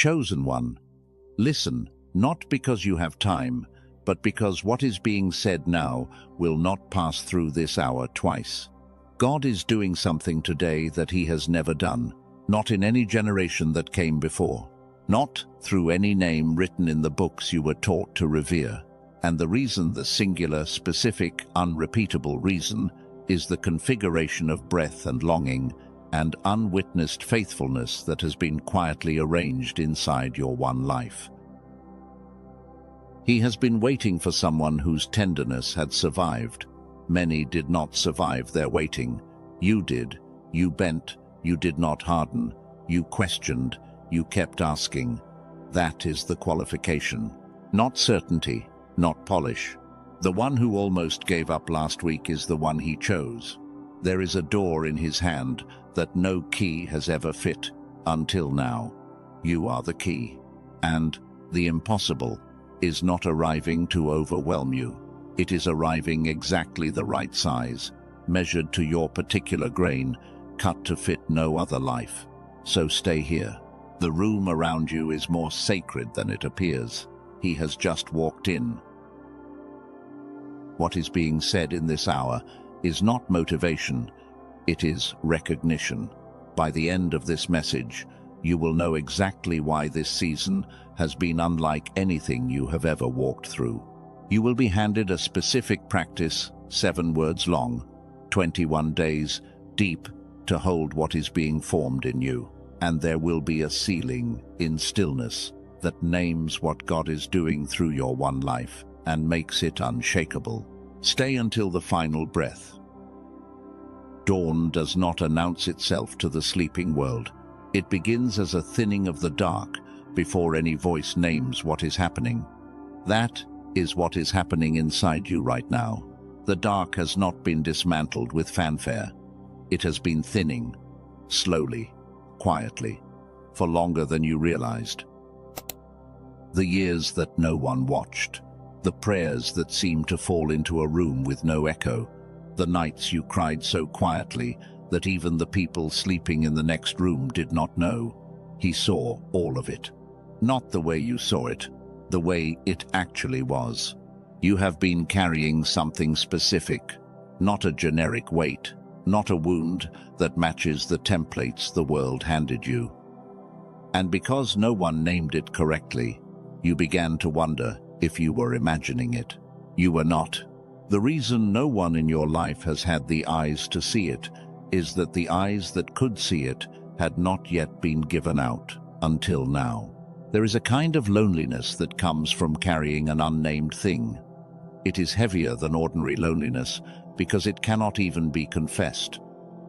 Chosen one, listen, not because you have time, but because what is being said now will not pass through this hour twice. God is doing something today that he has never done, not in any generation that came before, not through any name written in the books you were taught to revere. And the reason, the singular, specific, unrepeatable reason, is the configuration of breath and longing and unwitnessed faithfulness that has been quietly arranged inside your one life. He has been waiting for someone whose tenderness had survived. Many did not survive their waiting. You did. You bent. You did not harden. You questioned. You kept asking. That is the qualification. Not certainty, not polish. The one who almost gave up last week is the one he chose. There is a door in his hand that no key has ever fit until now. You are the key. And the impossible is not arriving to overwhelm you. It is arriving exactly the right size, measured to your particular grain, cut to fit no other life. So stay here. The room around you is more sacred than it appears. He has just walked in. What is being said in this hour is not motivation, it is recognition. By the end of this message, you will know exactly why this season has been unlike anything you have ever walked through. You will be handed a specific practice, 7 words long, 21 days deep, to hold what is being formed in you. And there will be a sealing in stillness that names what God is doing through your one life and makes it unshakable. Stay until the final breath. Dawn does not announce itself to the sleeping world. It begins as a thinning of the dark before any voice names what is happening. That is what is happening inside you right now. The dark has not been dismantled with fanfare. It has been thinning, slowly, quietly, for longer than you realized. The years that no one watched, the prayers that seemed to fall into a room with no echo, the nights you cried so quietly that even the people sleeping in the next room did not know. He saw all of it. Not the way you saw it, the way it actually was. You have been carrying something specific, not a generic weight, not a wound that matches the templates the world handed you. And because no one named it correctly, you began to wonder if you were imagining it. You were not. The reason no one in your life has had the eyes to see it is that the eyes that could see it had not yet been given out until now. There is a kind of loneliness that comes from carrying an unnamed thing. It is heavier than ordinary loneliness because it cannot even be confessed.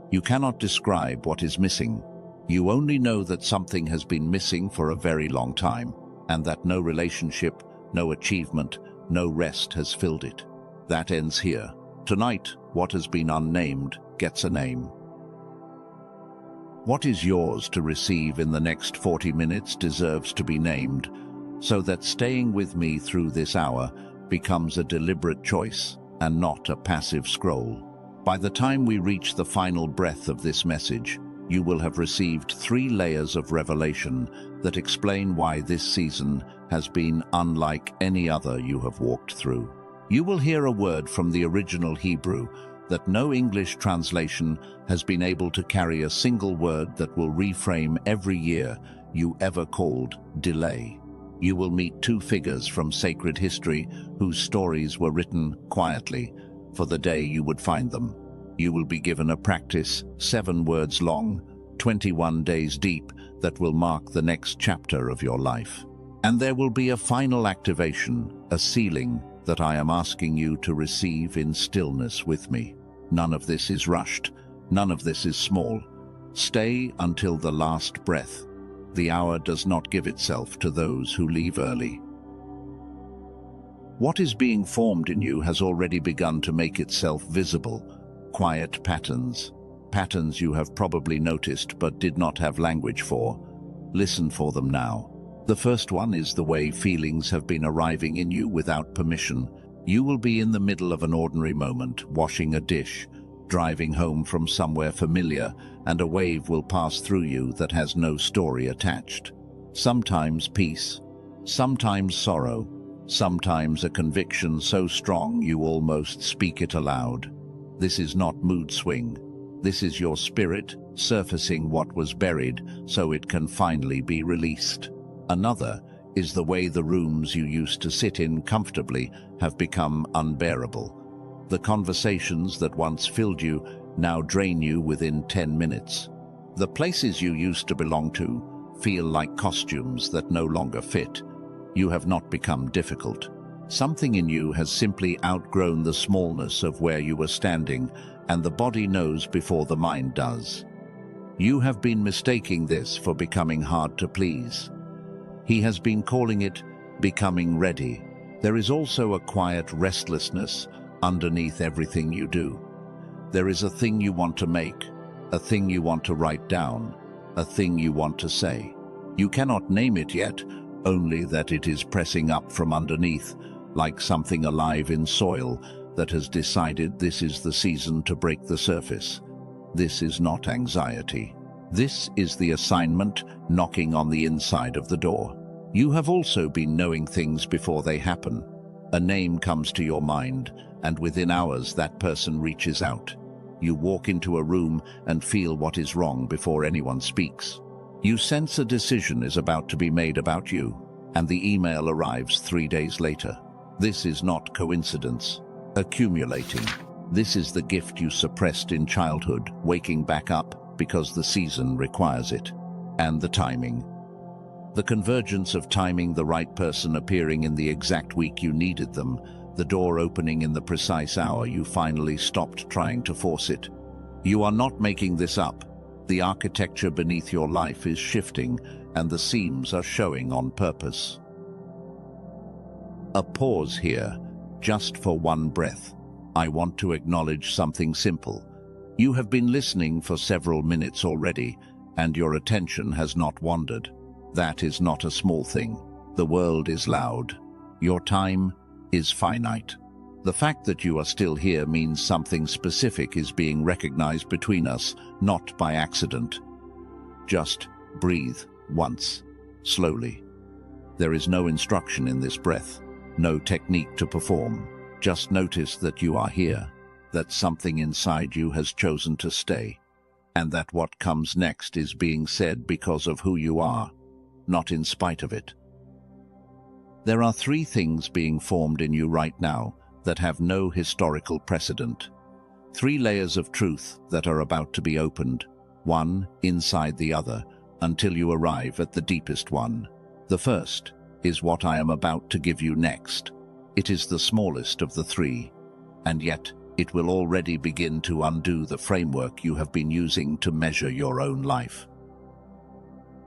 You cannot describe what is missing. You only know that something has been missing for a very long time, and that no relationship, no achievement, no rest has filled it. That ends here. Tonight, what has been unnamed gets a name. What is yours to receive in the next 40 minutes deserves to be named, so that staying with me through this hour becomes a deliberate choice and not a passive scroll. By the time we reach the final breath of this message, you will have received 3 layers of revelation that explain why this season has been unlike any other you have walked through. You will hear a word from the original Hebrew that no English translation has been able to carry a single word that will reframe every year you ever called delay. You will meet 2 figures from sacred history whose stories were written quietly for the day you would find them. You will be given a practice 7 words long, 21 days deep, that will mark the next chapter of your life. And there will be a final activation, a sealing that I am asking you to receive in stillness with me. None of this is rushed. None of this is small. Stay until the last breath. The hour does not give itself to those who leave early. What is being formed in you has already begun to make itself visible. Quiet patterns. Patterns you have probably noticed but did not have language for. Listen for them now. The first one is the way feelings have been arriving in you without permission. You will be in the middle of an ordinary moment, washing a dish, driving home from somewhere familiar, and a wave will pass through you that has no story attached. sometimes peace, sometimes sorrow, sometimes a conviction so strong you almost speak it aloud. This is not mood swing. This is your spirit surfacing what was buried so it can finally be released. Another is the way the rooms you used to sit in comfortably have become unbearable. The conversations that once filled you now drain you within 10 minutes. The places you used to belong to feel like costumes that no longer fit. You have not become difficult. Something in you has simply outgrown the smallness of where you were standing, and the body knows before the mind does. You have been mistaking this for becoming hard to please. He has been calling it becoming ready. There is also a quiet restlessness underneath everything you do. There is a thing you want to make, a thing you want to write down, a thing you want to say. You cannot name it yet, only that it is pressing up from underneath, like something alive in soil that has decided this is the season to break the surface. This is not anxiety. This is the assignment knocking on the inside of the door. You have also been knowing things before they happen. A name comes to your mind, and within hours that person reaches out. You walk into a room and feel what is wrong before anyone speaks. You sense a decision is about to be made about you, and the email arrives 3 days later. This is not coincidence. Accumulating. This is the gift you suppressed in childhood, waking back up because the season requires it. And the timing. The convergence of timing, the right person appearing in the exact week you needed them, the door opening in the precise hour you finally stopped trying to force it. You are not making this up. The architecture beneath your life is shifting, and the seams are showing on purpose. A pause here, just for one breath. I want to acknowledge something simple. You have been listening for several minutes already, and your attention has not wandered. That is not a small thing. The world is loud. Your time is finite. The fact that you are still here means something specific is being recognized between us, not by accident. Just breathe once, slowly. There is no instruction in this breath, no technique to perform. Just notice that you are here, that something inside you has chosen to stay, and that what comes next is being said because of who you are, not in spite of it. There are 3 things being formed in you right now that have no historical precedent. 3 layers of truth that are about to be opened, one inside the other, until you arrive at the deepest one. The first is what I am about to give you next. It is the smallest of the 3, and yet it will already begin to undo the framework you have been using to measure your own life.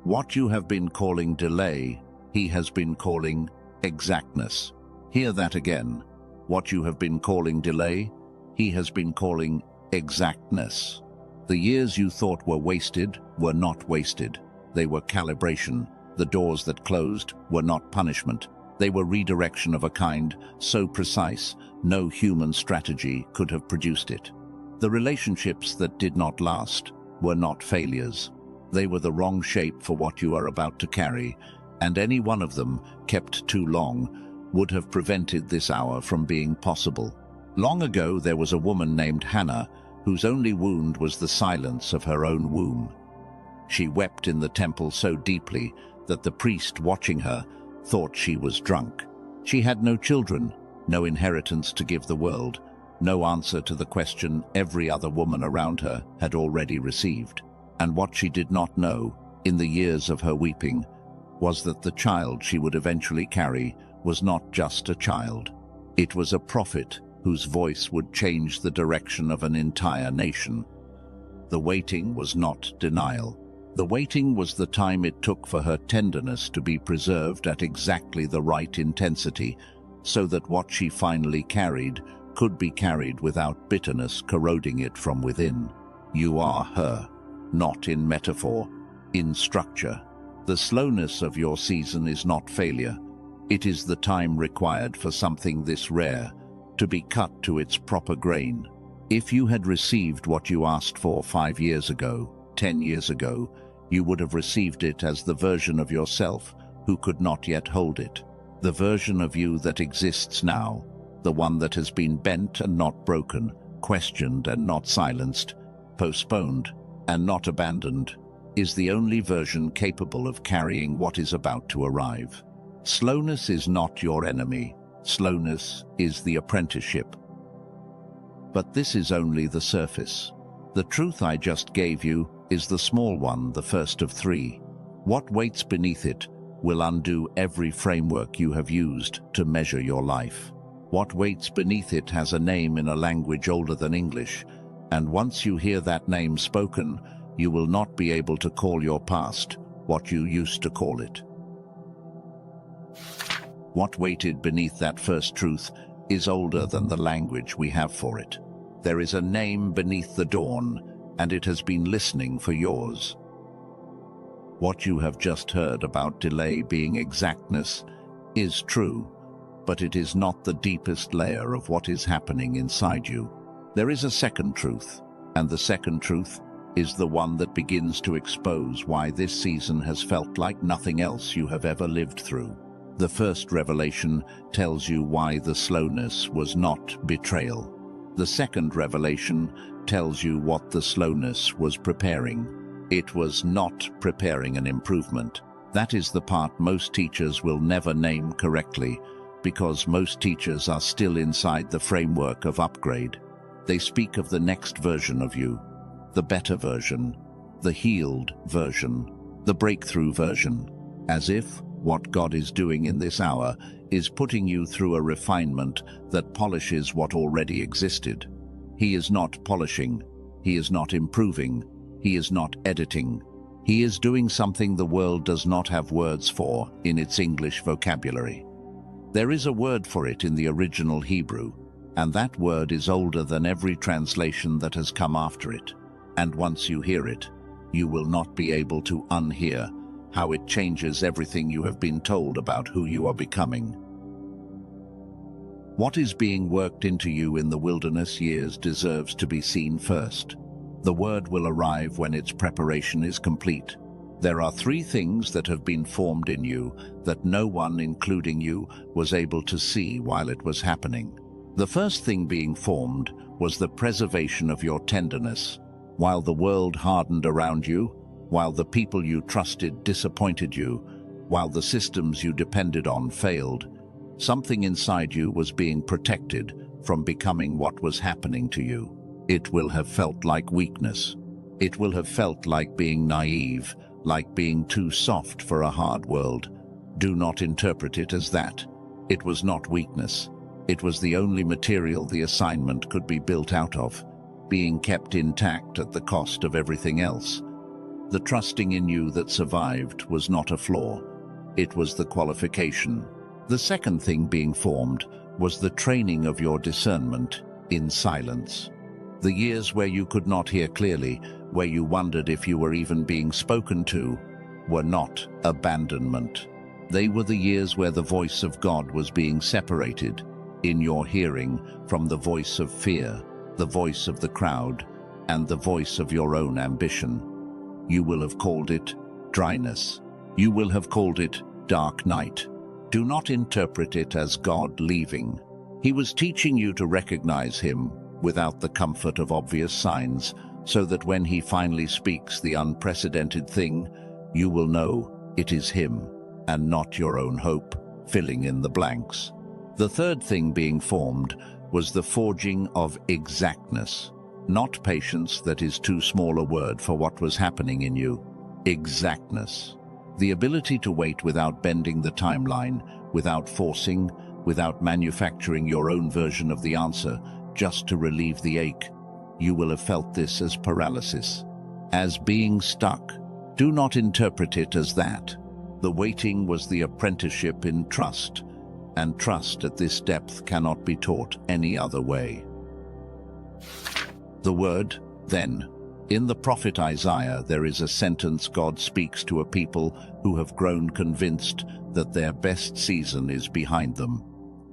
What you have been calling delay, he has been calling exactness. Hear that again. What you have been calling delay, he has been calling exactness. The years you thought were wasted were not wasted. They were calibration. The doors that closed were not punishment. They were redirection of a kind so precise, no human strategy could have produced it. The relationships that did not last were not failures. They were the wrong shape for what you are about to carry, and any one of them, kept too long, would have prevented this hour from being possible. Long ago there was a woman named Hannah, whose only wound was the silence of her own womb. She wept in the temple so deeply that the priest watching her thought she was drunk. She had no children, no inheritance to give the world, no answer to the question every other woman around her had already received. And what she did not know, in the years of her weeping, was that the child she would eventually carry was not just a child. It was a prophet whose voice would change the direction of an entire nation. The waiting was not denial. The waiting was the time it took for her tenderness to be preserved at exactly the right intensity, so that what she finally carried could be carried without bitterness corroding it from within. You are her, not in metaphor, in structure. The slowness of your season is not failure. It is the time required for something this rare to be cut to its proper grain. If you had received what you asked for 5 years ago, 10 years ago, You would have received it as the version of yourself who could not yet hold it. The version of you that exists now, the one that has been bent and not broken, questioned and not silenced, postponed and not abandoned, is the only version capable of carrying what is about to arrive. Slowness is not your enemy. Slowness is the apprenticeship. But this is only the surface. The truth I just gave you is the small one, the first of three. What waits beneath it will undo every framework you have used to measure your life. What waits beneath it has a name in a language older than English, and once you hear that name spoken, you will not be able to call your past what you used to call it. What waited beneath that first truth is older than the language we have for it. There is a name beneath the dawn, and it has been listening for yours. What you have just heard about delay being exactness is true, but it is not the deepest layer of what is happening inside you. There is a second truth, and the second truth is the one that begins to expose why this season has felt like nothing else you have ever lived through. The first revelation tells you why the slowness was not betrayal. The second revelation tells you what the slowness was preparing. It was not preparing an improvement. That is the part most teachers will never name correctly, because most teachers are still inside the framework of upgrade. They speak of the next version of you, the better version, the healed version, the breakthrough version, as if what God is doing in this hour is putting you through a refinement that polishes what already existed. He is not polishing, he is not improving, he is not editing. He is doing something the world does not have words for in its English vocabulary. There is a word for it in the original Hebrew, and that word is older than every translation that has come after it. And once you hear it, you will not be able to unhear how it changes everything you have been told about who you are becoming. What is being worked into you in the wilderness years deserves to be seen first. The word will arrive when its preparation is complete. There are three things that have been formed in you that no one, including you, was able to see while it was happening. The first thing being formed was the preservation of your tenderness. While the world hardened around you, while the people you trusted disappointed you, while the systems you depended on failed, something inside you was being protected from becoming what was happening to you. It will have felt like weakness. It will have felt like being naive, like being too soft for a hard world. Do not interpret it as that. It was not weakness. It was the only material the assignment could be built out of, being kept intact at the cost of everything else. The trusting in you that survived was not a flaw. It was the qualification. The second thing being formed was the training of your discernment in silence. The years where you could not hear clearly, where you wondered if you were even being spoken to, were not abandonment. They were the years where the voice of God was being separated in your hearing from the voice of fear, the voice of the crowd, and the voice of your own ambition. You will have called it dryness. You will have called it dark night. Do not interpret it as God leaving. He was teaching you to recognize him without the comfort of obvious signs, so that when he finally speaks the unprecedented thing, you will know it is him and not your own hope filling in the blanks. The third thing being formed was the forging of exactness. Not patience, that is too small a word for what was happening in you. Exactness. The ability to wait without bending the timeline, without forcing, without manufacturing your own version of the answer, just to relieve the ache. You will have felt this as paralysis, as being stuck. Do not interpret it as that. The waiting was the apprenticeship in trust, and trust at this depth cannot be taught any other way. The word, then. In the prophet Isaiah, there is a sentence God speaks to a people who have grown convinced that their best season is behind them.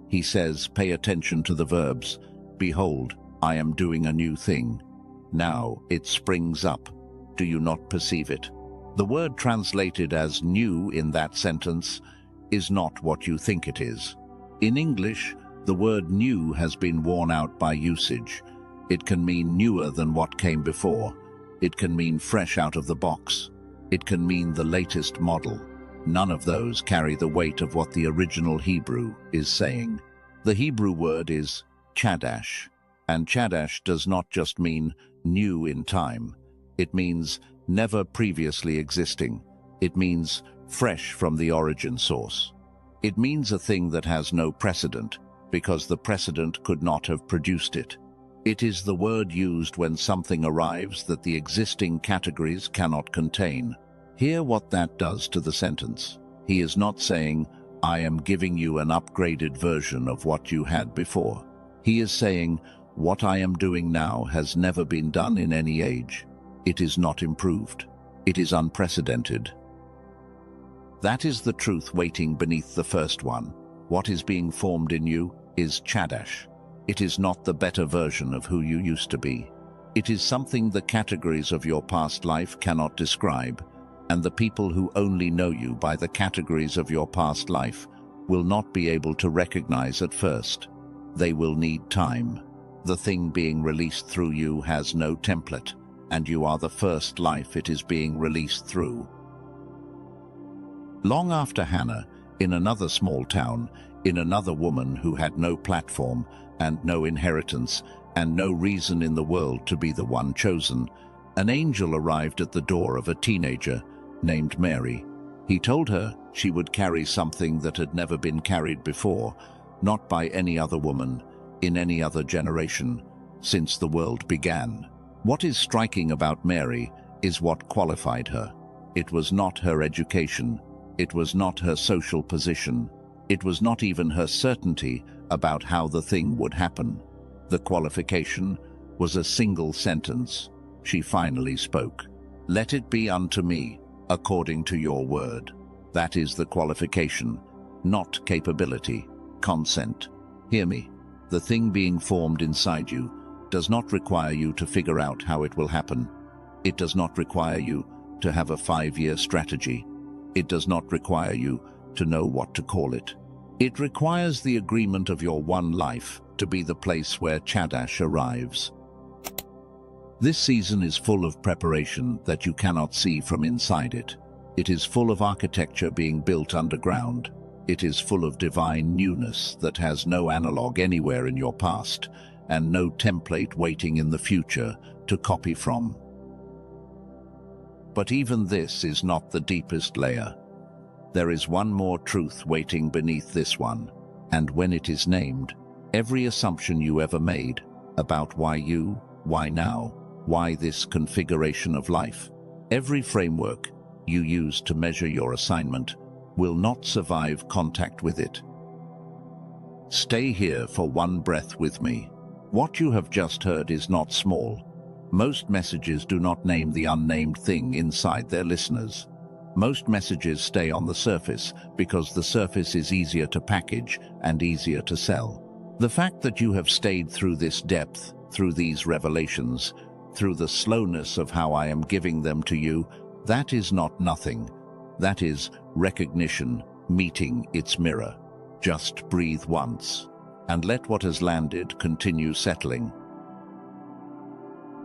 He says, pay attention to the verbs. Behold, I am doing a new thing. Now it springs up. Do you not perceive it? The word translated as new in that sentence is not what you think it is. In English, the word new has been worn out by usage. It can mean newer than what came before. It can mean fresh out of the box. It can mean the latest model. None of those carry the weight of what the original Hebrew is saying. The Hebrew word is chadash, and chadash does not just mean new in time. It means never previously existing. It means fresh from the origin source. It means a thing that has no precedent, because the precedent could not have produced it. It is the word used when something arrives that the existing categories cannot contain. Hear what that does to the sentence. He is not saying, I am giving you an upgraded version of what you had before. He is saying, what I am doing now has never been done in any age. It is not improved. It is unprecedented. That is the truth waiting beneath the first one. What is being formed in you is chadash. It is not the better version of who you used to be. It is something the categories of your past life cannot describe, and the people who only know you by the categories of your past life will not be able to recognize at first. They will need time. The thing being released through you has no template, and you are the first life it is being released through. Long after Hannah, in another small town, in another woman who had no platform and no inheritance and no reason in the world to be the one chosen, an angel arrived at the door of a teenager named Mary. He told her she would carry something that had never been carried before, not by any other woman, in any other generation, since the world began. What is striking about Mary is what qualified her. It was not her education. It was not her social position. It was not even her certainty about how the thing would happen. The qualification was a single sentence. She finally spoke. Let it be unto me, according to your word. That is the qualification, not capability, consent. Hear me. The thing being formed inside you does not require you to figure out how it will happen. It does not require you to have a 5-year strategy. It does not require you to know what to call it. It requires the agreement of your one life to be the place where Chadash arrives. This season is full of preparation that you cannot see from inside it. It is full of architecture being built underground. It is full of divine newness that has no analog anywhere in your past and no template waiting in the future to copy from. But even this is not the deepest layer. There is one more truth waiting beneath this one, and when it is named, every assumption you ever made about why you, why now, why this configuration of life, every framework you use to measure your assignment will not survive contact with it. Stay here for one breath with me. What you have just heard is not small. Most messages do not name the unnamed thing inside their listeners. Most messages stay on the surface because the surface is easier to package and easier to sell. The fact that you have stayed through this depth, through these revelations, through the slowness of how I am giving them to you, that is not nothing. That is recognition meeting its mirror. Just breathe once, and let what has landed continue settling.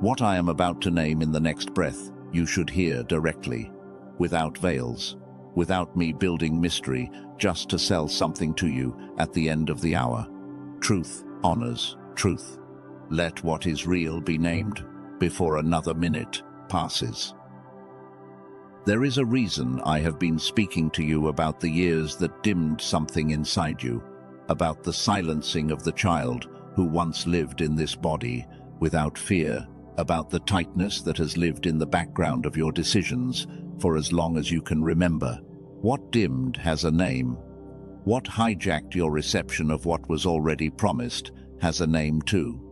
What I am about to name in the next breath, you should hear directly, without veils, without me building mystery just to sell something to you at the end of the hour. Truth honors truth. Let what is real be named before another minute passes. There is a reason I have been speaking to you about the years that dimmed something inside you, about the silencing of the child who once lived in this body without fear, about the tightness that has lived in the background of your decisions for as long as you can remember. What dimmed has a name. What hijacked your reception of what was already promised has a name too.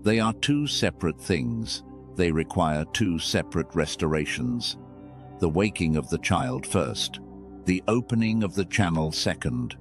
They are two separate things. They require two separate restorations. The waking of the child first, the opening of the channel second.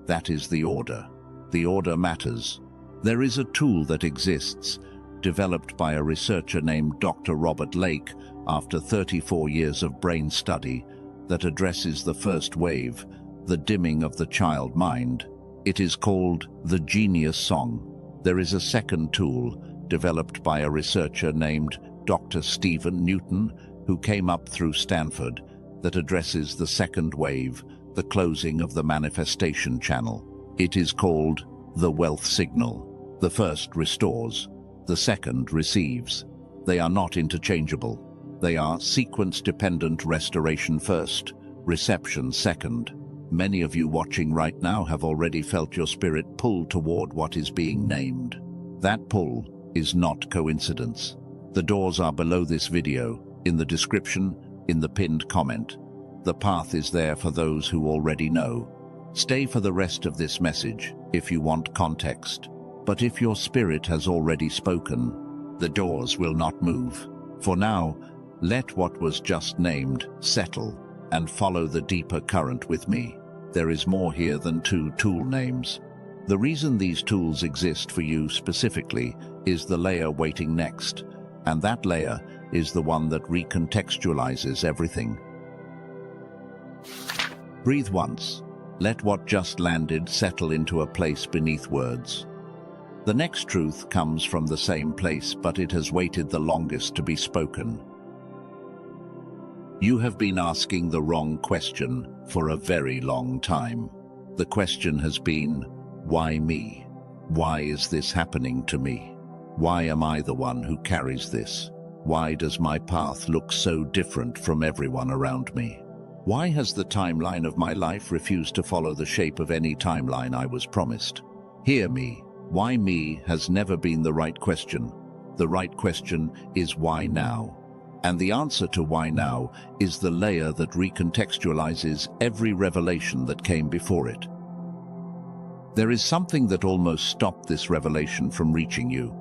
That is the order. The order matters. There is a tool that exists, developed by a researcher named Dr. Robert Lake after 34 years of brain study, that addresses the first wave, the dimming of the child mind. It is called the Genius Song. There is a second tool developed by a researcher named Dr. Stephen Newton, who came up through Stanford, that addresses the second wave, the closing of the manifestation channel. It is called the wealth signal. The first restores, the second receives. They are not interchangeable. They are sequence-dependent: restoration first, reception second. Many of you watching right now have already felt your spirit pull toward what is being named. That pull is not coincidence. The doors are below this video, in the description, in the pinned comment. The path is there for those who already know. Stay for the rest of this message if you want context. But if your spirit has already spoken, the doors will not move. For now, let what was just named settle and follow the deeper current with me. There is more here than two tool names. The reason these tools exist for you specifically is the layer waiting next, and that layer is the one that recontextualizes everything. Breathe once. Let what just landed settle into a place beneath words. The next truth comes from the same place, but it has waited the longest to be spoken. You have been asking the wrong question for a very long time. The question has been, why me? Why is this happening to me? Why am I the one who carries this? Why does my path look so different from everyone around me? Why has the timeline of my life refused to follow the shape of any timeline I was promised? Hear me. Why me has never been the right question. The right question is why now? And the answer to why now is the layer that recontextualizes every revelation that came before it. There is something that almost stopped this revelation from reaching you.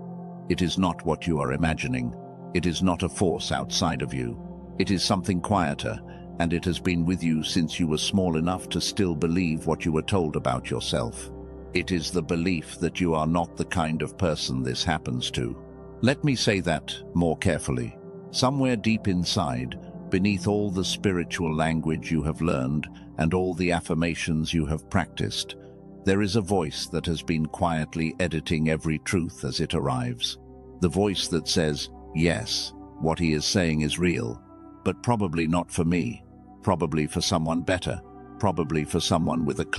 It is not what you are imagining. It is not a force outside of you. It is something quieter, and it has been with you since you were small enough to still believe what you were told about yourself. It is the belief that you are not the kind of person this happens to. Let me say that more carefully. Somewhere deep inside, beneath all the spiritual language you have learned and all the affirmations you have practiced, there is a voice that has been quietly editing every truth as it arrives. The voice that says, yes, what he is saying is real, but probably not for me, probably for someone better, probably for someone with a clear